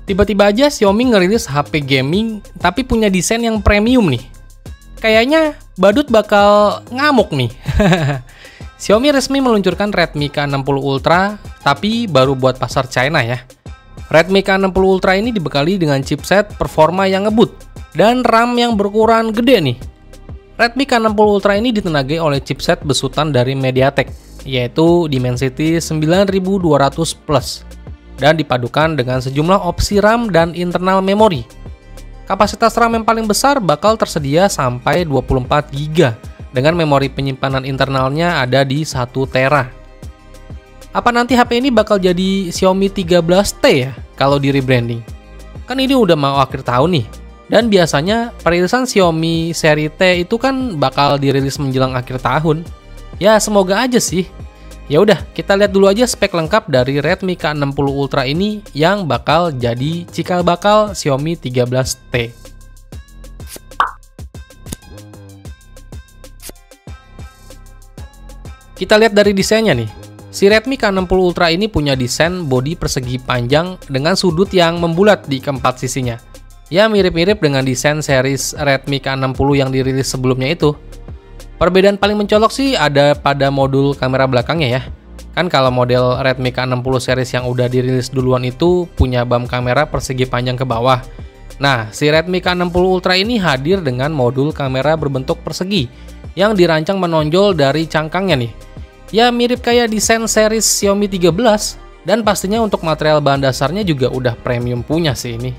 Tiba-tiba aja Xiaomi ngerilis HP gaming tapi punya desain yang premium nih. Kayaknya badut bakal ngamuk nih. Xiaomi resmi meluncurkan Redmi K60 Ultra, tapi baru buat pasar China ya. Redmi K60 Ultra ini dibekali dengan chipset performa yang ngebut dan RAM yang berukuran gede nih. Redmi K60 Ultra ini ditenagai oleh chipset besutan dari MediaTek, yaitu Dimensity 9200 Plus, dan dipadukan dengan sejumlah opsi RAM dan internal memori. Kapasitas RAM yang paling besar bakal tersedia sampai 24 GB, dengan memori penyimpanan internalnya ada di 1 tera. Apa nanti HP ini bakal jadi Xiaomi 13T ya kalau di rebranding? Kan ini udah mau akhir tahun nih. Dan biasanya perilisan Xiaomi seri T itu kan bakal dirilis menjelang akhir tahun. Ya semoga aja sih. Ya udah, kita lihat dulu aja spek lengkap dari Redmi K60 Ultra ini yang bakal jadi cikal bakal Xiaomi 13T. Kita lihat dari desainnya nih. Si Redmi K60 Ultra ini punya desain bodi persegi panjang dengan sudut yang membulat di keempat sisinya. Ya mirip-mirip dengan desain series Redmi K60 yang dirilis sebelumnya itu. Perbedaan paling mencolok sih ada pada modul kamera belakangnya ya. Kan kalau model Redmi K60 series yang udah dirilis duluan itu punya bump kamera persegi panjang ke bawah. Nah, si Redmi K60 Ultra ini hadir dengan modul kamera berbentuk persegi yang dirancang menonjol dari cangkangnya nih. Ya mirip kayak desain series Xiaomi 13, dan pastinya untuk material bahan dasarnya juga udah premium punya sih ini.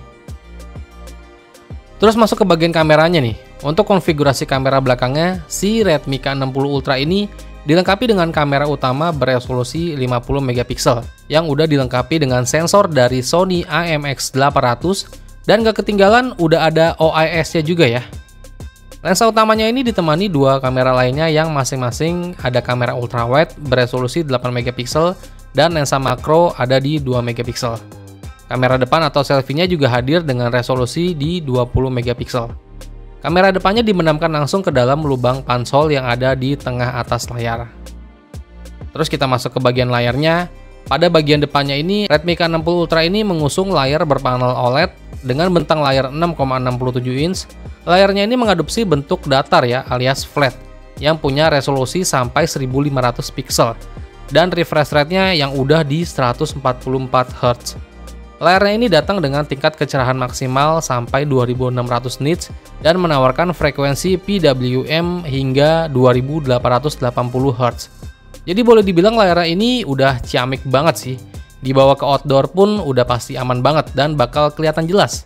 Terus masuk ke bagian kameranya nih. Untuk konfigurasi kamera belakangnya, si Redmi K60 Ultra ini dilengkapi dengan kamera utama beresolusi 50 megapiksel yang udah dilengkapi dengan sensor dari Sony IMX800, dan gak ketinggalan udah ada OIS-nya juga ya. Lensa utamanya ini ditemani dua kamera lainnya yang masing-masing ada kamera ultrawide beresolusi 8 megapiksel dan lensa makro ada di 2 megapiksel. Kamera depan atau selfie-nya juga hadir dengan resolusi di 20 megapiksel. Kamera depannya dibenamkan langsung ke dalam lubang pansol yang ada di tengah atas layar. Terus kita masuk ke bagian layarnya. Pada bagian depannya ini, Redmi K60 Ultra ini mengusung layar berpanel OLED dengan bentang layar 6,67 inch. Layarnya ini mengadopsi bentuk datar ya, alias flat, yang punya resolusi sampai 1500 pixel, dan refresh rate-nya yang udah di 144 Hz. Layarnya ini datang dengan tingkat kecerahan maksimal sampai 2600 nits dan menawarkan frekuensi PWM hingga 2880 Hz. Jadi boleh dibilang layarnya ini udah ciamik banget sih. Dibawa ke outdoor pun udah pasti aman banget dan bakal kelihatan jelas.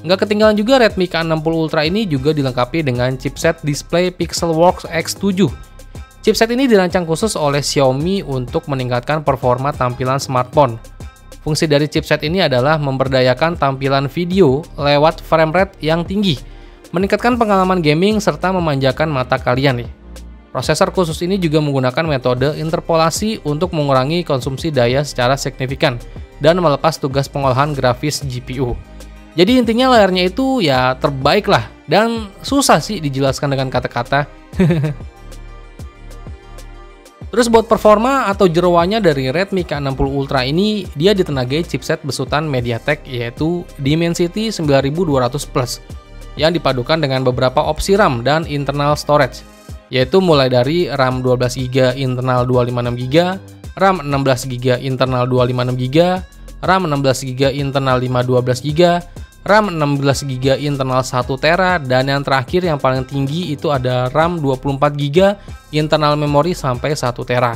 Nggak ketinggalan juga Redmi K60 Ultra ini juga dilengkapi dengan chipset display Pixelworks X7. Chipset ini dirancang khusus oleh Xiaomi untuk meningkatkan performa tampilan smartphone. Fungsi dari chipset ini adalah memberdayakan tampilan video lewat frame rate yang tinggi, meningkatkan pengalaman gaming serta memanjakan mata kalian nih. Prosesor khusus ini juga menggunakan metode interpolasi untuk mengurangi konsumsi daya secara signifikan dan melepas tugas pengolahan grafis GPU. Jadi intinya layarnya itu ya terbaik lah, dan susah sih dijelaskan dengan kata-kata. Terus buat performa atau jeroannya dari Redmi K60 Ultra ini, dia ditenagai chipset besutan MediaTek yaitu Dimensity 9200 Plus yang dipadukan dengan beberapa opsi RAM dan internal storage, yaitu mulai dari RAM 12GB internal 256GB, RAM 16GB internal 256GB, RAM 16GB internal 512GB, RAM 16GB internal 1TB, dan yang terakhir yang paling tinggi itu ada RAM 24GB internal memori sampai 1TB.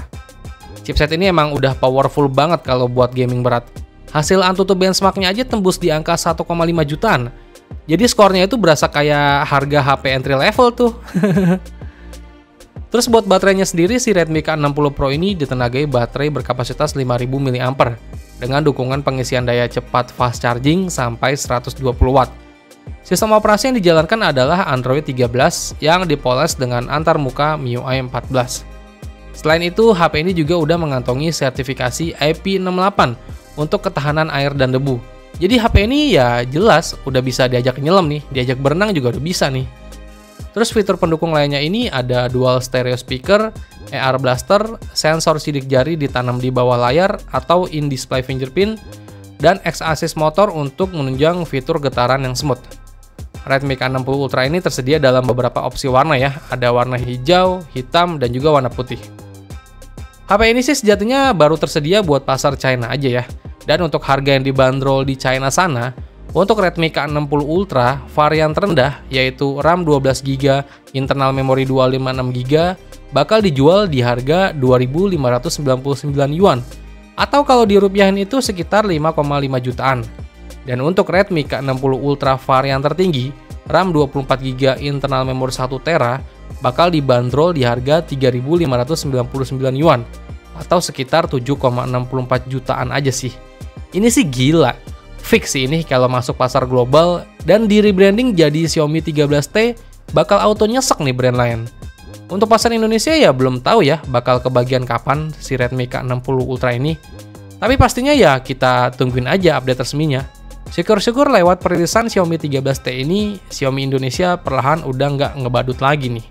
Chipset ini emang udah powerful banget kalau buat gaming berat. Hasil Antutu benchmarknya aja tembus di angka 1,5 jutaan. Jadi skornya itu berasa kayak harga HP entry level tuh. Terus buat baterainya sendiri, si Redmi K60 Pro ini ditenagai baterai berkapasitas 5000 mAh dengan dukungan pengisian daya cepat fast charging sampai 120 Watt. Sistem operasi yang dijalankan adalah Android 13 yang dipoles dengan antarmuka MIUI 14. Selain itu, HP ini juga udah mengantongi sertifikasi IP68 untuk ketahanan air dan debu. Jadi HP ini ya jelas udah bisa diajak nyelam nih, diajak berenang juga udah bisa nih. Terus fitur pendukung lainnya ini ada dual stereo speaker, AR blaster, sensor sidik jari ditanam di bawah layar atau in-display fingerprint, dan X-Assist motor untuk menunjang fitur getaran yang smooth. Redmi K60 Ultra ini tersedia dalam beberapa opsi warna ya, ada warna hijau, hitam, dan juga warna putih. HP ini sih sejatinya baru tersedia buat pasar China aja ya, dan untuk harga yang dibanderol di China sana, untuk Redmi K60 Ultra varian terendah yaitu RAM 12GB, internal memori 256GB bakal dijual di harga 2.599 yuan, atau kalau dirupiahin itu sekitar 5,5 jutaan. Dan untuk Redmi K60 Ultra varian tertinggi, RAM 24GB internal memori 1TB bakal dibanderol di harga 3.599 yuan atau sekitar 7,64 jutaan aja sih. Ini sih gila. Fix sih ini kalau masuk pasar global dan di rebranding jadi Xiaomi 13T bakal auto nyesek nih brand lain. Untuk pasar Indonesia ya belum tahu ya bakal kebagian kapan si Redmi K60 Ultra ini. Tapi pastinya ya kita tungguin aja update resminya. Syukur-syukur lewat perilisan Xiaomi 13T ini, Xiaomi Indonesia perlahan udah nggak ngebadut lagi nih.